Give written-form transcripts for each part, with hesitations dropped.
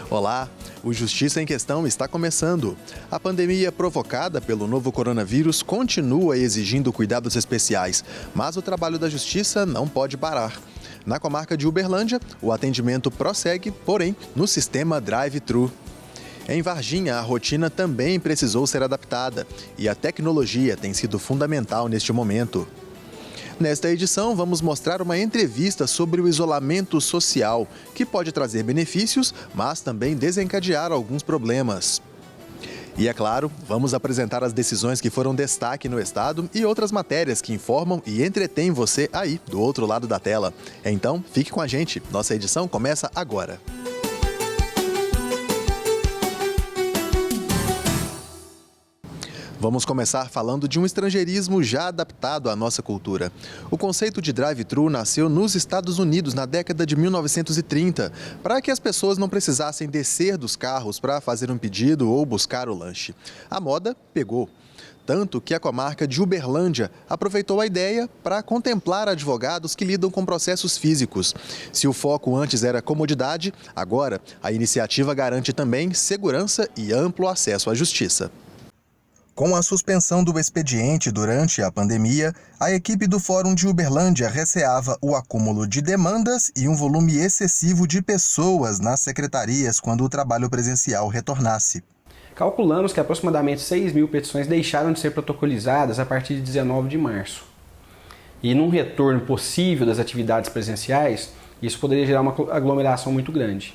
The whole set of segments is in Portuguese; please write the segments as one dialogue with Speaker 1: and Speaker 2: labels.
Speaker 1: Olá, o Justiça em Questão está começando. A pandemia provocada pelo novo coronavírus continua exigindo cuidados especiais, mas o trabalho da Justiça não pode parar. Na comarca de Uberlândia, o atendimento prossegue, porém, no sistema drive-thru. Em Varginha, a rotina também precisou ser adaptada e a tecnologia tem sido fundamental neste momento. Nesta edição, vamos mostrar uma entrevista sobre o isolamento social, que pode trazer benefícios, mas também desencadear alguns problemas. E é claro, vamos apresentar as decisões que foram destaque no estado e outras matérias que informam e entretêm você aí, do outro lado da tela. Então, fique com a gente, nossa edição começa agora. Vamos começar falando de um estrangeirismo já adaptado à nossa cultura. O conceito de drive-thru nasceu nos Estados Unidos na década de 1930, para que as pessoas não precisassem descer dos carros para fazer um pedido ou buscar o lanche. A moda pegou. Tanto que a comarca de Uberlândia aproveitou a ideia para contemplar advogados que lidam com processos físicos. Se o foco antes era comodidade, agora a iniciativa garante também segurança e amplo acesso à justiça. Com a suspensão do expediente durante a pandemia, a equipe do Fórum de Uberlândia receava o acúmulo de demandas e um volume excessivo de pessoas nas secretarias quando o trabalho presencial retornasse.
Speaker 2: Calculamos que aproximadamente 6.000 petições deixaram de ser protocolizadas a partir de 19 de março. E num retorno possível das atividades presenciais, isso poderia gerar uma aglomeração muito grande.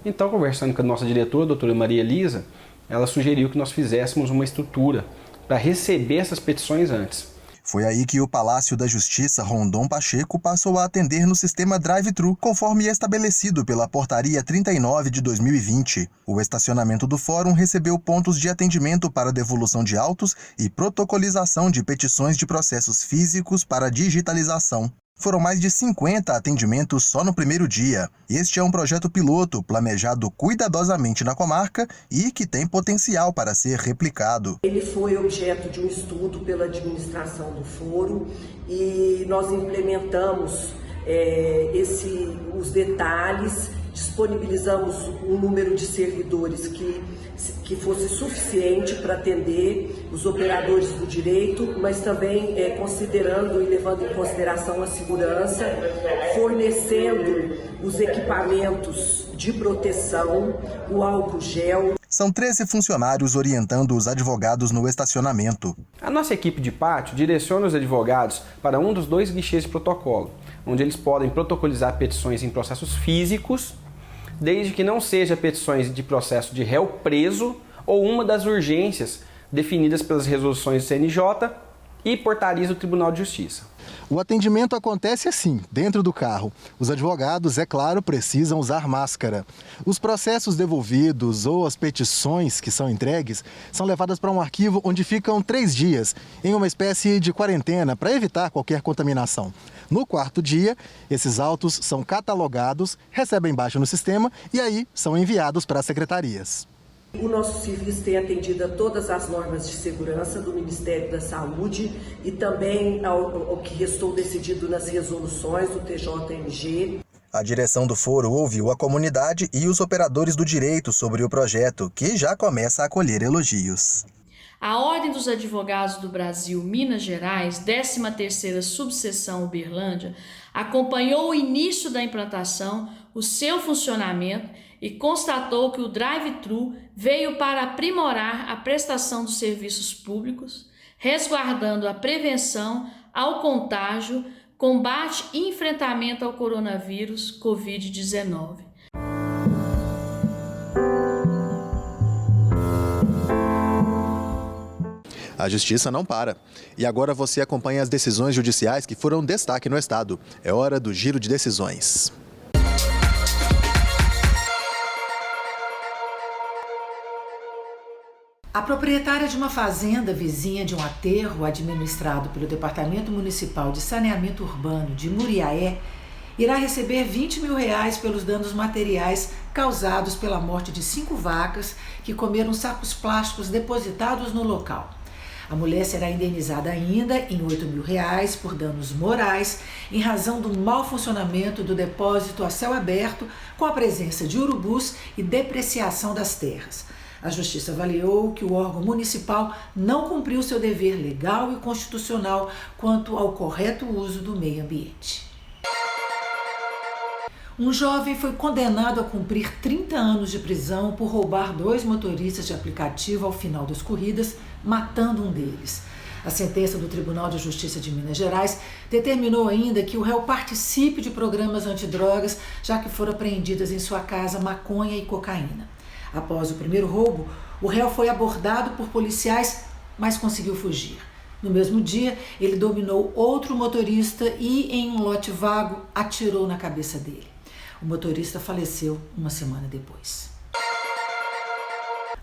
Speaker 2: Então, conversando com a nossa diretora, a doutora Maria Elisa, ela sugeriu que nós fizéssemos uma estrutura para receber essas petições antes.
Speaker 1: Foi aí que o Palácio da Justiça Rondon Pacheco passou a atender no sistema drive-thru, conforme estabelecido pela Portaria 39 de 2020. O estacionamento do Fórum recebeu pontos de atendimento para devolução de autos e protocolização de petições de processos físicos para digitalização. Foram mais de 50 atendimentos só no primeiro dia. Este é um projeto piloto planejado cuidadosamente na comarca e que tem potencial para ser replicado.
Speaker 3: Ele foi objeto de um estudo pela administração do fórum e nós implementamos os detalhes, disponibilizamos um número de servidores que fosse suficiente para atender os operadores do direito, mas também considerando e levando em consideração a segurança, fornecendo os equipamentos de proteção, o álcool gel.
Speaker 1: São 13 funcionários orientando os advogados no estacionamento.
Speaker 2: A nossa equipe de pátio direciona os advogados para um dos 2 guichês de protocolo, onde eles podem protocolizar petições em processos físicos, desde que não seja petições de processo de réu preso ou uma das urgências definidas pelas resoluções do CNJ e portarias do Tribunal de Justiça.
Speaker 1: O atendimento acontece assim, dentro do carro. Os advogados, é claro, precisam usar máscara. Os processos devolvidos ou as petições que são entregues são levadas para um arquivo onde ficam 3 dias, em uma espécie de quarentena, para evitar qualquer contaminação. No 4º dia, esses autos são catalogados, recebem baixa no sistema e aí são enviados para as secretarias.
Speaker 3: O nosso serviço tem atendido a todas as normas de segurança do Ministério da Saúde e também ao que restou decidido nas resoluções do TJMG.
Speaker 1: A direção do foro ouviu a comunidade e os operadores do direito sobre o projeto, que já começa a colher elogios.
Speaker 4: A Ordem dos Advogados do Brasil, Minas Gerais, 13ª Subseção Uberlândia, acompanhou o início da implantação, o seu funcionamento e constatou que o drive-thru veio para aprimorar a prestação dos serviços públicos, resguardando a prevenção ao contágio, combate e enfrentamento ao coronavírus Covid-19.
Speaker 1: A justiça não para. E agora você acompanha as decisões judiciais que foram destaque no estado. É hora do giro de decisões.
Speaker 5: A proprietária de uma fazenda vizinha de um aterro administrado pelo Departamento Municipal de Saneamento Urbano de Muriaé irá receber R$20 mil pelos danos materiais causados pela morte de 5 vacas que comeram sacos plásticos depositados no local. A mulher será indenizada ainda em R$ 8.000 por danos morais em razão do mau funcionamento do depósito a céu aberto com a presença de urubus e depreciação das terras. A Justiça avaliou que o órgão municipal não cumpriu seu dever legal e constitucional quanto ao correto uso do meio ambiente. Um jovem foi condenado a cumprir 30 anos de prisão por roubar 2 motoristas de aplicativo ao final das corridas, matando um deles. A sentença do Tribunal de Justiça de Minas Gerais determinou ainda que o réu participe de programas antidrogas, já que foram apreendidas em sua casa maconha e cocaína. Após o primeiro roubo, o réu foi abordado por policiais, mas conseguiu fugir. No mesmo dia, ele dominou outro motorista e, em um lote vago, atirou na cabeça dele. O motorista faleceu uma semana depois.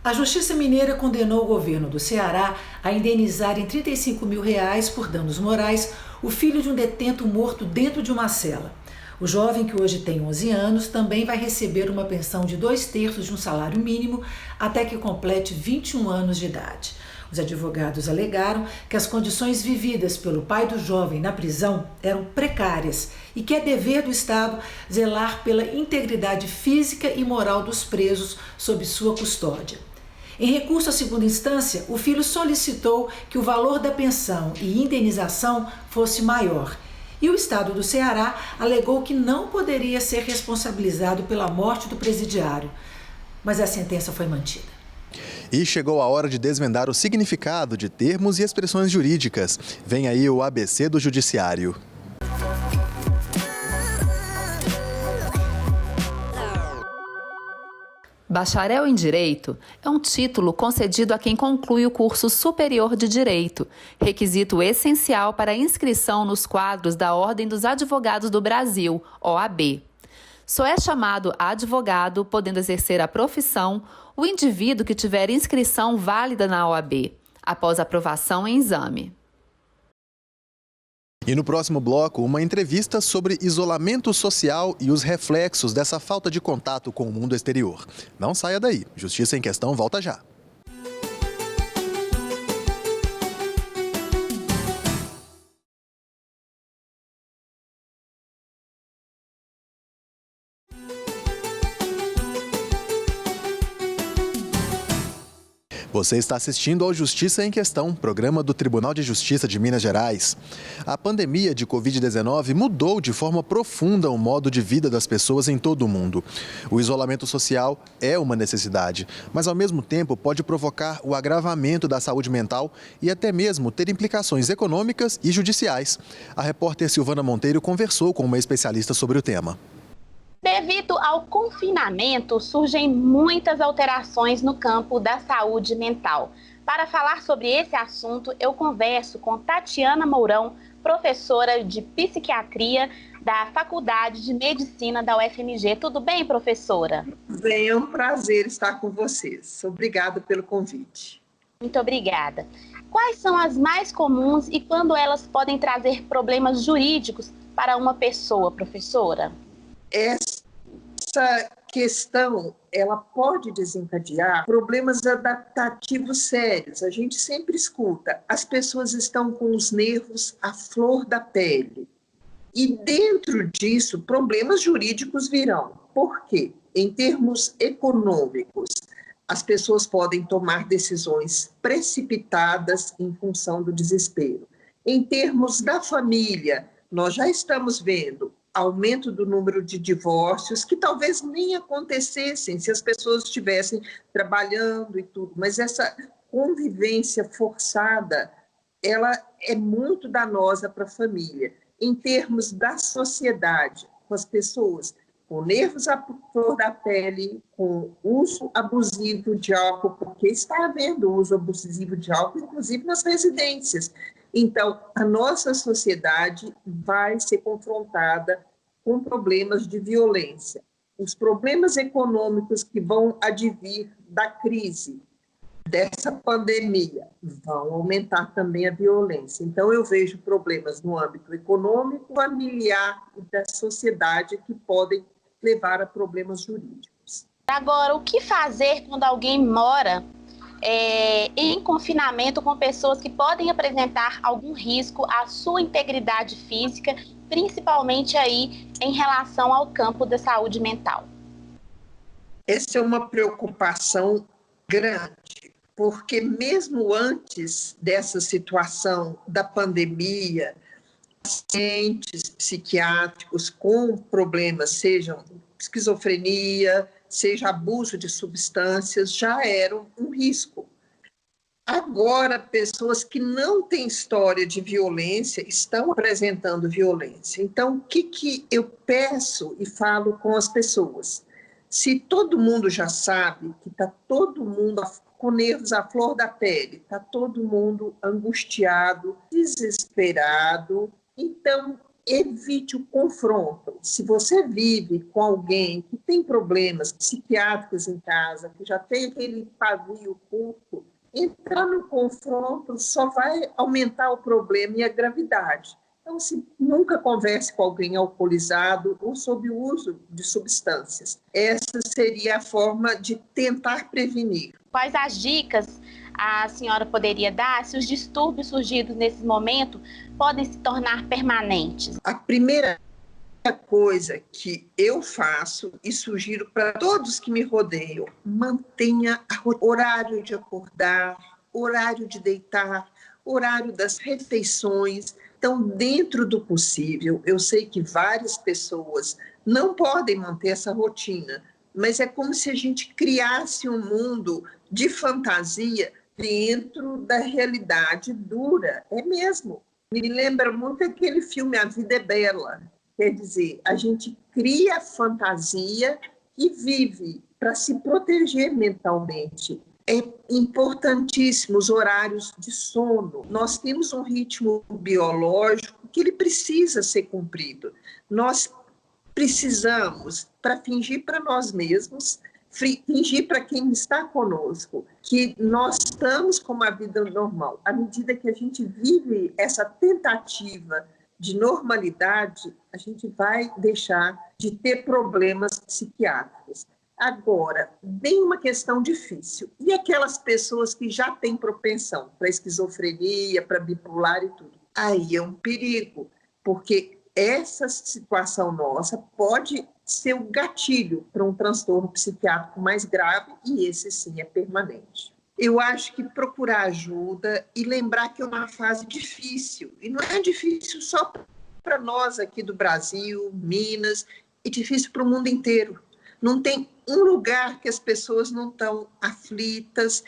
Speaker 5: A Justiça Mineira condenou o governo do Ceará a indenizar em R$ 35.000 por danos morais o filho de um detento morto dentro de uma cela. O jovem, que hoje tem 11 anos, também vai receber uma pensão de 2/3 de um salário mínimo até que complete 21 anos de idade. Os advogados alegaram que as condições vividas pelo pai do jovem na prisão eram precárias e que é dever do Estado zelar pela integridade física e moral dos presos sob sua custódia. Em recurso à segunda instância, o filho solicitou que o valor da pensão e indenização fosse maior. E o Estado do Ceará alegou que não poderia ser responsabilizado pela morte do presidiário. Mas a sentença foi mantida.
Speaker 1: E chegou a hora de desvendar o significado de termos e expressões jurídicas. Vem aí o ABC do Judiciário.
Speaker 6: Bacharel em Direito é um título concedido a quem conclui o curso superior de Direito, requisito essencial para a inscrição nos quadros da Ordem dos Advogados do Brasil, OAB. Só é chamado advogado, podendo exercer a profissão, o indivíduo que tiver inscrição válida na OAB, após aprovação em exame.
Speaker 1: E no próximo bloco, uma entrevista sobre isolamento social e os reflexos dessa falta de contato com o mundo exterior. Não saia daí. Justiça em Questão volta já. Você está assistindo ao Justiça em Questão, programa do Tribunal de Justiça de Minas Gerais. A pandemia de Covid-19 mudou de forma profunda o modo de vida das pessoas em todo o mundo. O isolamento social é uma necessidade, mas ao mesmo tempo pode provocar o agravamento da saúde mental e até mesmo ter implicações econômicas e judiciais. A repórter Silvana Monteiro conversou com uma especialista sobre o tema.
Speaker 7: Devido ao confinamento, surgem muitas alterações no campo da saúde mental. Para falar sobre esse assunto, eu converso com Tatiana Mourão, professora de psiquiatria da Faculdade de Medicina da UFMG. Tudo bem, professora?
Speaker 8: Bem, é um prazer estar com vocês. Obrigada pelo convite.
Speaker 7: Muito obrigada. Quais são as mais comuns e quando elas podem trazer problemas jurídicos para uma pessoa, professora?
Speaker 8: Essa questão, ela pode desencadear problemas adaptativos sérios. A gente sempre escuta, as pessoas estão com os nervos à flor da pele. E dentro disso, problemas jurídicos virão. Por quê? Em termos econômicos, as pessoas podem tomar decisões precipitadas em função do desespero. Em termos da família, nós já estamos vendo aumento do número de divórcios, que talvez nem acontecessem se as pessoas estivessem trabalhando e tudo, mas essa convivência forçada, ela é muito danosa para a família. Em termos da sociedade, com as pessoas com nervos à flor da pele, com uso abusivo de álcool, porque está havendo uso abusivo de álcool, inclusive nas residências. Então, a nossa sociedade vai ser confrontada com problemas de violência. Os problemas econômicos que vão advir da crise, dessa pandemia, vão aumentar também a violência. Então, eu vejo problemas no âmbito econômico, familiar e da sociedade que podem levar a problemas jurídicos.
Speaker 7: Agora, o que fazer quando alguém mora em confinamento com pessoas que podem apresentar algum risco à sua integridade física, principalmente aí em relação ao campo da saúde mental?
Speaker 8: Essa é uma preocupação grande, porque mesmo antes dessa situação da pandemia, pacientes psiquiátricos com problemas, sejam esquizofrenia, seja abuso de substâncias, já eram um risco. Agora, pessoas que não têm história de violência estão apresentando violência. Então, o que eu peço e falo com as pessoas? Se todo mundo já sabe que está todo mundo com nervos à flor da pele, está todo mundo angustiado, desesperado, então evite o confronto. Se você vive com alguém que tem problemas psiquiátricos em casa, que já tem aquele pavio curto, entrar no confronto só vai aumentar o problema e a gravidade. Então, nunca converse com alguém alcoolizado ou sob o uso de substâncias. Essa seria a forma de tentar prevenir.
Speaker 7: Quais as dicas a senhora poderia dar se os distúrbios surgidos nesse momento podem se tornar permanentes?
Speaker 8: A primeira coisa que eu faço e sugiro para todos que me rodeiam, mantenha horário de acordar, horário de deitar, horário das refeições. Então, dentro do possível, eu sei que várias pessoas não podem manter essa rotina, mas é como se a gente criasse um mundo de fantasia dentro da realidade dura. É mesmo. Me lembra muito aquele filme A Vida é Bela. Quer dizer, a gente cria fantasia e vive para se proteger mentalmente. É importantíssimo os horários de sono. Nós temos um ritmo biológico que ele precisa ser cumprido. Nós precisamos, para fingir para nós mesmos, fingir para quem está conosco, que nós estamos com uma vida normal. À medida que a gente vive essa tentativa de normalidade, a gente vai deixar de ter problemas psiquiátricos. Agora, vem uma questão difícil. E aquelas pessoas que já têm propensão para esquizofrenia, para bipolar e tudo? Aí é um perigo, porque essa situação nossa pode ser um gatilho para um transtorno psiquiátrico mais grave, e esse sim é permanente. Eu acho que procurar ajuda e lembrar que é uma fase difícil. E não é difícil só para nós aqui do Brasil, Minas, é difícil para o mundo inteiro. Não tem um lugar que as pessoas não estão aflitas,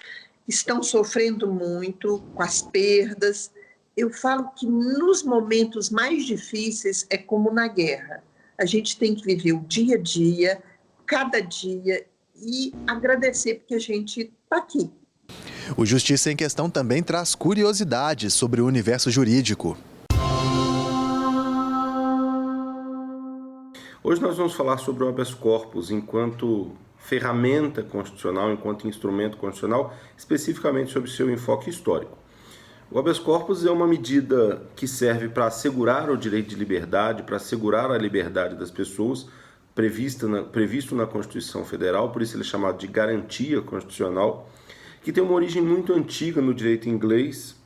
Speaker 8: estão sofrendo muito com as perdas. Eu falo que nos momentos mais difíceis é como na guerra. A gente tem que viver o dia a dia, cada dia, e agradecer porque a gente está aqui.
Speaker 1: O Justiça em Questão também traz curiosidades sobre o universo jurídico.
Speaker 9: Hoje nós vamos falar sobre o habeas corpus enquanto ferramenta constitucional, enquanto instrumento constitucional, especificamente sobre seu enfoque histórico. O habeas corpus é uma medida que serve para assegurar o direito de liberdade, para assegurar a liberdade das pessoas, previsto na Constituição Federal, por isso ele é chamado de garantia constitucional, que tem uma origem muito antiga no direito inglês,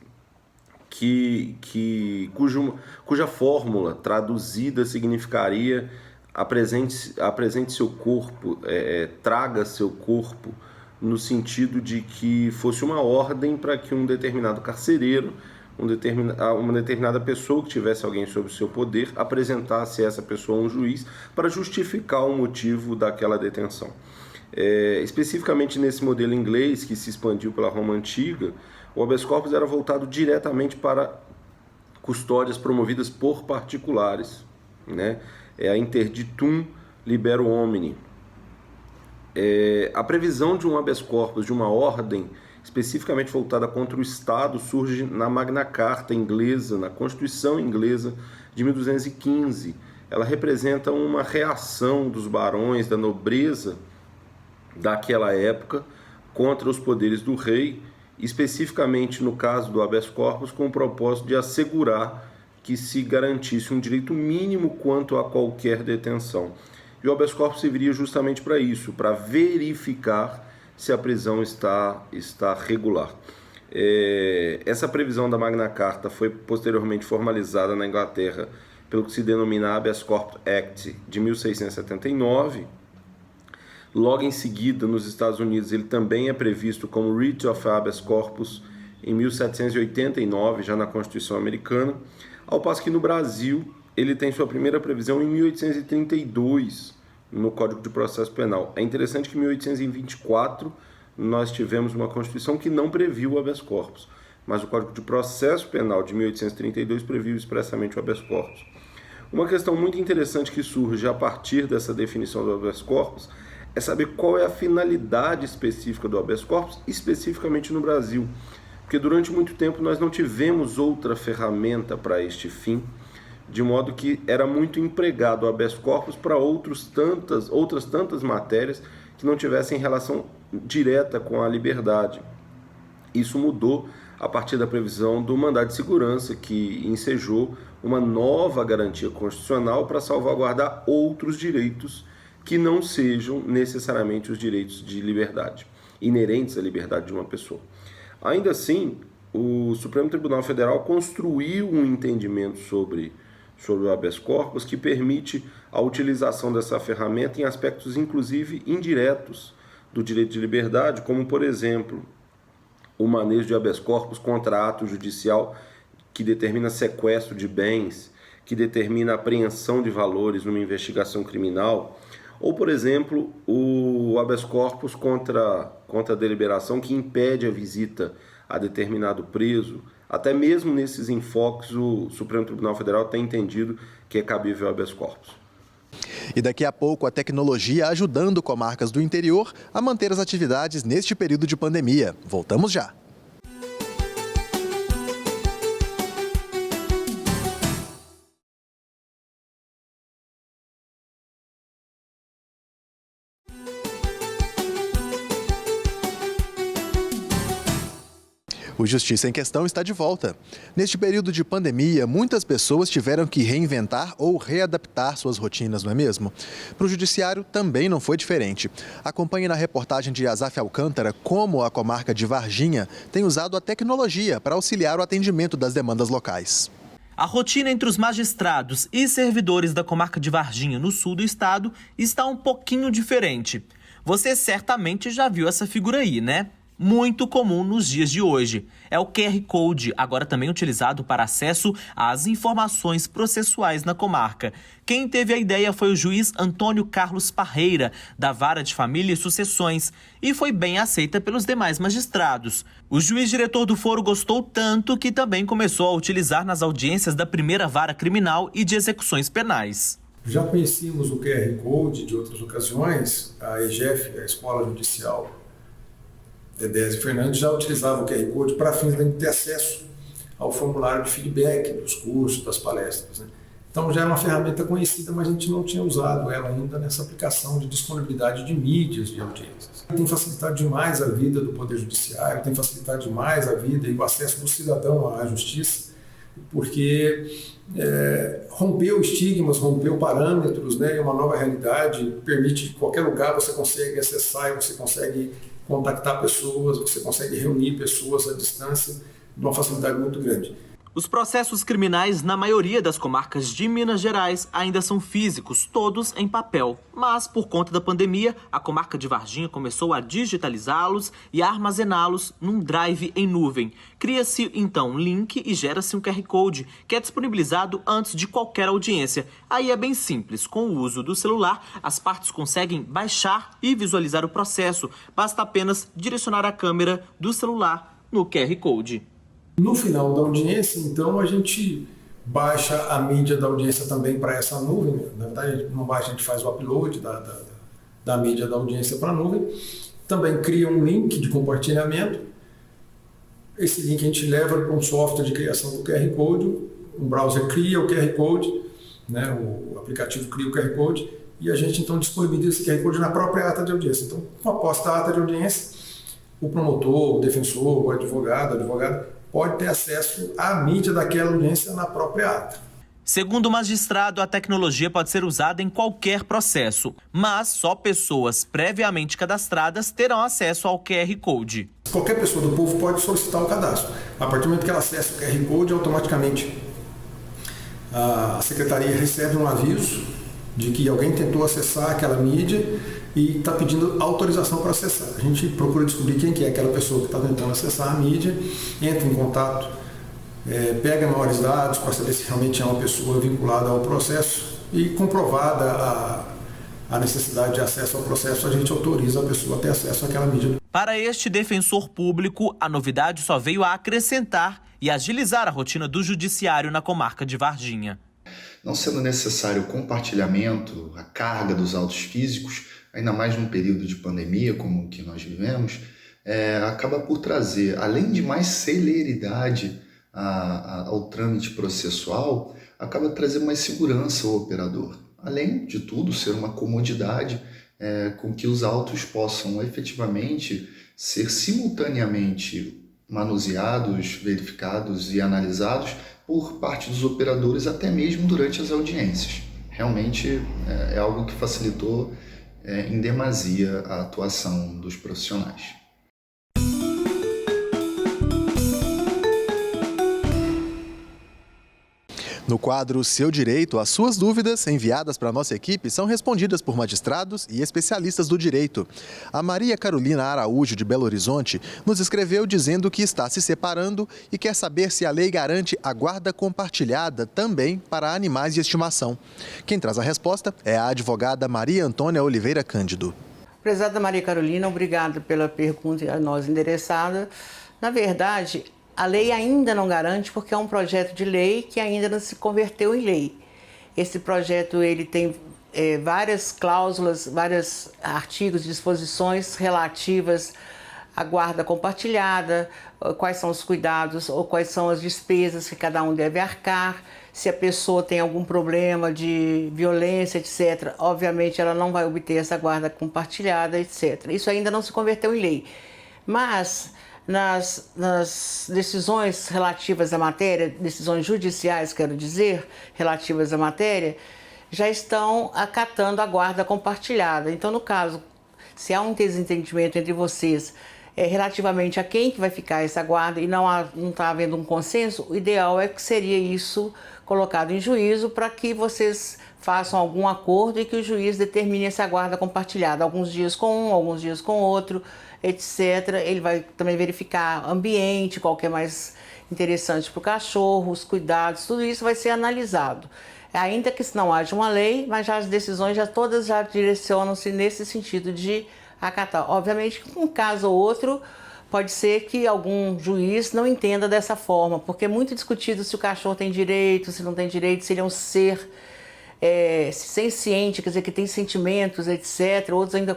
Speaker 9: cuja fórmula traduzida significaria apresente seu corpo, traga seu corpo, no sentido de que fosse uma ordem para que um determinado carcereiro, uma determinada pessoa que tivesse alguém sob seu poder, apresentasse essa pessoa a um juiz para justificar o motivo daquela detenção. Especificamente nesse modelo inglês que se expandiu pela Roma Antiga, o habeas corpus era voltado diretamente para custódias promovidas por particulares, né? É a interditum libero homini. A previsão de um habeas corpus, de uma ordem especificamente voltada contra o Estado, surge na Magna Carta inglesa, na Constituição inglesa de 1215. Ela representa uma reação dos barões, da nobreza daquela época, contra os poderes do rei, especificamente no caso do habeas corpus, com o propósito de assegurar que se garantisse um direito mínimo quanto a qualquer detenção. E o habeas corpus serviria justamente para isso, para verificar se a prisão está regular. Essa previsão da Magna Carta foi posteriormente formalizada na Inglaterra pelo que se denomina Habeas Corpus Act de 1679. Logo em seguida, nos Estados Unidos, ele também é previsto como Writ of Habeas Corpus em 1789, já na Constituição Americana, ao passo que no Brasil ele tem sua primeira previsão em 1832, no Código de Processo Penal. É interessante que em 1824 nós tivemos uma Constituição que não previu o habeas corpus, mas o Código de Processo Penal de 1832 previu expressamente o habeas corpus. Uma questão muito interessante que surge a partir dessa definição do habeas corpus é saber qual é a finalidade específica do habeas corpus, especificamente no Brasil, porque durante muito tempo nós não tivemos outra ferramenta para este fim, de modo que era muito empregado o habeas corpus para outras tantas matérias que não tivessem relação direta com a liberdade. Isso mudou a partir da previsão do mandado de segurança, que ensejou uma nova garantia constitucional para salvaguardar outros direitos que não sejam necessariamente os direitos de liberdade, inerentes à liberdade de uma pessoa. Ainda assim, o Supremo Tribunal Federal construiu um entendimento sobre o habeas corpus que permite a utilização dessa ferramenta em aspectos, inclusive, indiretos do direito de liberdade, como, por exemplo, o manejo de habeas corpus contra ato judicial que determina sequestro de bens, que determina apreensão de valores numa investigação criminal, ou, por exemplo, o habeas corpus contra a deliberação que impede a visita a determinado preso. Até mesmo nesses enfoques, o Supremo Tribunal Federal tem entendido que é cabível o habeas corpus.
Speaker 1: E daqui a pouco, a tecnologia ajudando comarcas do interior a manter as atividades neste período de pandemia. Voltamos já. O Justiça em Questão está de volta. Neste período de pandemia, muitas pessoas tiveram que reinventar ou readaptar suas rotinas, não é mesmo? Para o Judiciário também não foi diferente. Acompanhe na reportagem de Azaf Alcântara como a comarca de Varginha tem usado a tecnologia para auxiliar o atendimento das demandas locais.
Speaker 10: A rotina entre os magistrados e servidores da comarca de Varginha, no sul do estado, está um pouquinho diferente. Você certamente já viu essa figura aí, né? Muito comum nos dias de hoje. É o QR Code, agora também utilizado para acesso às informações processuais na comarca. Quem teve a ideia foi o juiz Antônio Carlos Parreira, da Vara de Família e Sucessões, e foi bem aceita pelos demais magistrados. O juiz diretor do foro gostou tanto que também começou a utilizar nas audiências da primeira vara criminal e de execuções penais.
Speaker 11: Já conhecíamos o QR Code de outras ocasiões. A EGEF, a Escola Judicial Dedésio Fernandes, já utilizava o QR Code para fins de ter acesso ao formulário de feedback dos cursos, das palestras, né? Então já é uma ferramenta conhecida, mas a gente não tinha usado ela ainda nessa aplicação de disponibilidade de mídias de audiências. Tem facilitado demais a vida do Poder Judiciário, tem facilitado demais a vida e o acesso do cidadão à justiça, porque rompeu estigmas, rompeu parâmetros, né? Uma nova realidade, permite que em qualquer lugar você consegue acessar e você consegue contactar pessoas, você consegue reunir pessoas à distância de uma facilidade muito grande.
Speaker 10: Os processos criminais na maioria das comarcas de Minas Gerais ainda são físicos, todos em papel. Mas, por conta da pandemia, a comarca de Varginha começou a digitalizá-los e a armazená-los num drive em nuvem. Cria-se, então, um link e gera-se um QR Code, que é disponibilizado antes de qualquer audiência. Aí é bem simples. Com o uso do celular, as partes conseguem baixar e visualizar o processo. Basta apenas direcionar a câmera do celular no QR Code.
Speaker 11: No final da audiência, então, a gente baixa a mídia da audiência também para essa nuvem. Na verdade, não baixa, a gente faz o upload da mídia da audiência para a nuvem. Também cria um link de compartilhamento. Esse link a gente leva para um software de criação do QR Code. Um browser cria o QR Code, né? O aplicativo cria o QR Code e a gente então disponibiliza esse QR Code na própria ata de audiência. Então, após a ata de audiência, o promotor, o defensor, o advogado, a advogada pode ter acesso à mídia daquela audiência na própria ata.
Speaker 10: Segundo o magistrado, a tecnologia pode ser usada em qualquer processo, mas só pessoas previamente cadastradas terão acesso ao QR Code.
Speaker 11: Qualquer pessoa do povo pode solicitar o cadastro. A partir do momento que ela acessa o QR Code, automaticamente a secretaria recebe um aviso de que alguém tentou acessar aquela mídia e está pedindo autorização para acessar. A gente procura descobrir quem que é aquela pessoa que está tentando acessar a mídia, entra em contato, pega maiores dados para saber se realmente é uma pessoa vinculada ao processo e comprovada a necessidade de acesso ao processo, a gente autoriza a pessoa a ter acesso àquela mídia.
Speaker 10: Para este defensor público, a novidade só veio a acrescentar e agilizar a rotina do judiciário na comarca de Varginha.
Speaker 12: Não sendo necessário o compartilhamento, a carga dos autos físicos, ainda mais num período de pandemia como o que nós vivemos, acaba por trazer, além de mais celeridade ao trâmite processual, acaba trazendo mais segurança ao operador. Além de tudo, ser uma comodidade com que os autos possam efetivamente ser simultaneamente manuseados, verificados e analisados por parte dos operadores até mesmo durante as audiências. Realmente é algo que facilitou em demasia a atuação dos profissionais.
Speaker 1: No quadro Seu Direito, as suas dúvidas enviadas para a nossa equipe são respondidas por magistrados e especialistas do direito. A Maria Carolina Araújo, de Belo Horizonte, nos escreveu dizendo que está se separando e quer saber se a lei garante a guarda compartilhada também para animais de estimação. Quem traz a resposta é a advogada Maria Antônia Oliveira Cândido.
Speaker 13: Prezada Maria Carolina, obrigada pela pergunta a nós endereçada. Na verdade, a lei ainda não garante porque é um projeto de lei que ainda não se converteu em lei. Esse projeto ele tem várias cláusulas, vários artigos, disposições relativas à guarda compartilhada, quais são os cuidados ou quais são as despesas que cada um deve arcar, se a pessoa tem algum problema de violência, etc. Obviamente ela não vai obter essa guarda compartilhada, etc. Isso ainda não se converteu em lei. Mas nas decisões relativas à matéria, decisões judiciais, quero dizer, relativas à matéria, já estão acatando a guarda compartilhada. Então, no caso, se há um desentendimento entre vocês relativamente a quem que vai ficar essa guarda e não está havendo um consenso, o ideal é que seria isso colocado em juízo para que vocês façam algum acordo e que o juiz determine essa guarda compartilhada, alguns dias com um, alguns dias com outro, etc. Ele vai também verificar ambiente, qual que é mais interessante para o cachorro, os cuidados, tudo isso vai ser analisado. Ainda que não haja uma lei, mas já as decisões todas já direcionam-se nesse sentido de acatar. Obviamente, um caso ou outro, pode ser que algum juiz não entenda dessa forma, porque é muito discutido se o cachorro tem direito, se não tem direito, se ele é um ser senciente, quer dizer, que tem sentimentos, etc. Outros ainda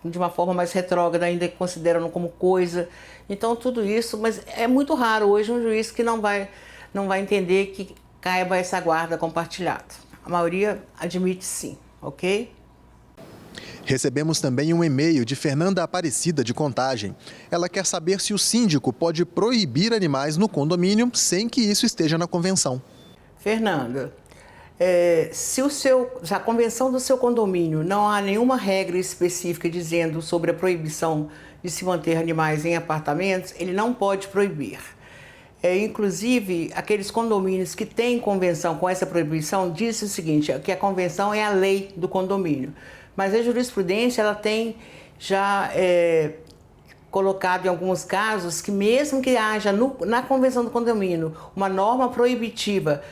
Speaker 13: de uma forma mais retrógrada, ainda consideram como coisa. Então, tudo isso, mas é muito raro hoje um juiz que não vai entender que caiba essa guarda compartilhada. A maioria admite sim, ok?
Speaker 1: Recebemos também um e-mail de Fernanda Aparecida, de Contagem. Ela quer saber se o síndico pode proibir animais no condomínio sem que isso esteja na convenção.
Speaker 13: Fernanda, se a convenção do seu condomínio não há nenhuma regra específica dizendo sobre a proibição de se manter animais em apartamentos, ele não pode proibir. Inclusive, aqueles condomínios que têm convenção com essa proibição dizem o seguinte, que a convenção é a lei do condomínio. Mas a jurisprudência ela tem já colocado em alguns casos que mesmo que haja na convenção do condomínio uma norma proibitiva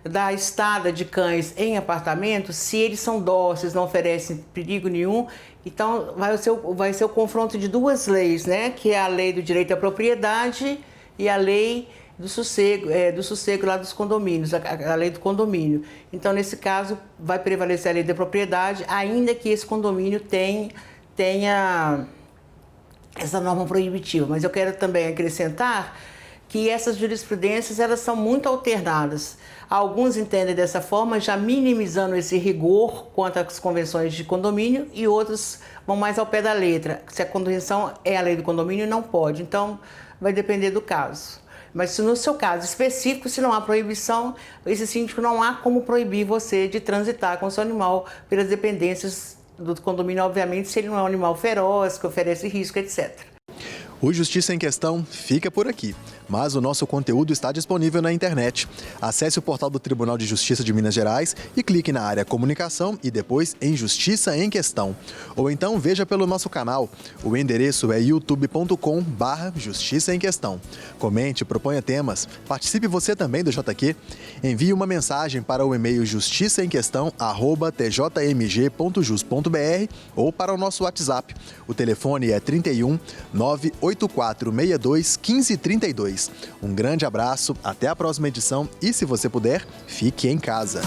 Speaker 13: da estada de cães em apartamentos, se eles são dóceis, não oferecem perigo nenhum, então vai ser o confronto de duas leis, né? Que é a lei do direito à propriedade e a lei do sossego lá dos condomínios, a lei do condomínio. Então, nesse caso, vai prevalecer a lei da propriedade, ainda que esse condomínio tenha essa norma proibitiva. Mas eu quero também acrescentar que essas jurisprudências elas são muito alternadas. Alguns entendem dessa forma, já minimizando esse rigor quanto às convenções de condomínio, e outros vão mais ao pé da letra. Se a convenção é a lei do condomínio, não pode. Então, vai depender do caso. Mas se no seu caso específico, se não há proibição, esse síndico não há como proibir você de transitar com o seu animal pelas dependências do condomínio, obviamente, se ele não é um animal feroz, que oferece risco, etc.
Speaker 1: O Justiça em Questão fica por aqui, mas o nosso conteúdo está disponível na internet. Acesse o portal do Tribunal de Justiça de Minas Gerais e clique na área Comunicação e depois em Justiça em Questão. Ou então veja pelo nosso canal. O endereço é youtube.com/Justiça em Questão. Comente, proponha temas, participe você também do JQ. Envie uma mensagem para o e-mail justiçaemquestão@tjmg.jus.br ou para o nosso WhatsApp. O telefone é 31 98462 1532. Um grande abraço, até a próxima edição e, se você puder, fique em casa.